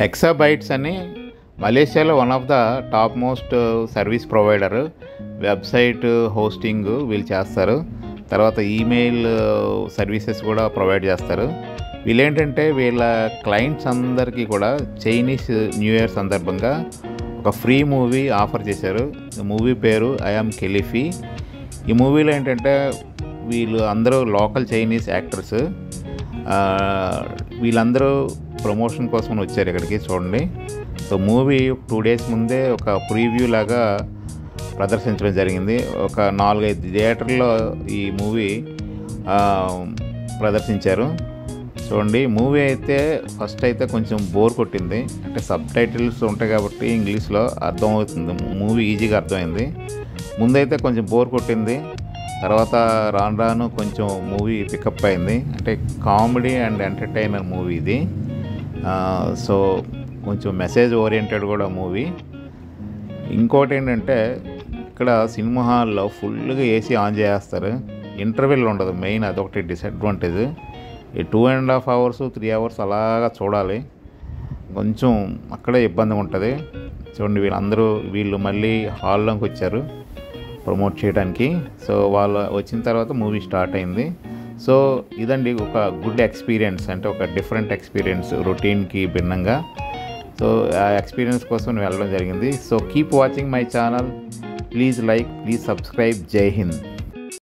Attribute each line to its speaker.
Speaker 1: ఎక్సాబైట్స్ అని మలేషియాలో one of the top most service provider. Website hosting వీళ్ళు చేస్తారు, తర్వాత ఈమెయిల్ సర్వీసెస్ కూడా ప్రొవైడ్ చేస్తారు. వీళ్ళేంటంటే వీళ్ళ క్లయింట్స్ అందరికీ కూడా చైనీస్ న్యూ ఇయర్ సందర్భంగా ఒక ఫ్రీ మూవీ ఆఫర్ చేశారు. మూవీ పేరు ఐ యామ్ కెలిఫీ. ఈ మూవీలో ఏంటంటే వీళ్ళు అందరూ లోకల్ చైనీస్ యాక్టర్స్. వీళ్ళందరూ ప్రమోషన్ కోసం వచ్చారు ఇక్కడికి, చూడండి. సో మూవీ 2 days ముందే ఒక ప్రీవ్యూ లాగా ప్రదర్శించడం జరిగింది. ఒక 4-5 థియేటర్లో ఈ మూవీ ప్రదర్శించారు. చూడండి, మూవీ అయితే ఫస్ట్ అయితే కొంచెం బోర్ కొట్టింది. అంటే సబ్ టైటిల్స్ ఉంటాయి కాబట్టి ఇంగ్లీష్లో అర్థమవుతుంది, మూవీ ఈజీగా అర్థమైంది. ముందైతే కొంచెం బోర్ కొట్టింది, తర్వాత రాను రాను కొంచెం మూవీ పికప్ అయింది. అంటే కామెడీ అండ్ ఎంటర్టైనర్ మూవీ ఇది. సో కొంచెం మెసేజ్ ఓరియంటెడ్ కూడా మూవీ. ఇంకోటి ఏంటంటే ఇక్కడ సినిమా హాల్లో ఫుల్గా ఏసీ ఆన్ చేస్తారు, ఇంటర్వెల్ ఉండదు. మెయిన్ అదొకటి డిసడ్వాంటేజ్. ఈ 2.5 hours 3 hours అలాగా చూడాలి, కొంచెం అక్కడే ఇబ్బందిగా ఉంటుంది. చూడండి, వీళ్ళు మళ్ళీ హాల్లోకి వచ్చారు ప్రమోట్ చేయడానికి. సో వాళ్ళు వచ్చిన తర్వాత మూవీ స్టార్ట్ అయింది. సో ఇదండి ఒక గుడ్ ఎక్స్పీరియన్స్, అంటే ఒక డిఫరెంట్ ఎక్స్పీరియన్స్ రొటీన్కి భిన్నంగా. సో ఆ ఎక్స్పీరియన్స్ కోసం వెళ్ళడం జరిగింది. So keep watching my channel, please like, please subscribe. జై హింద్.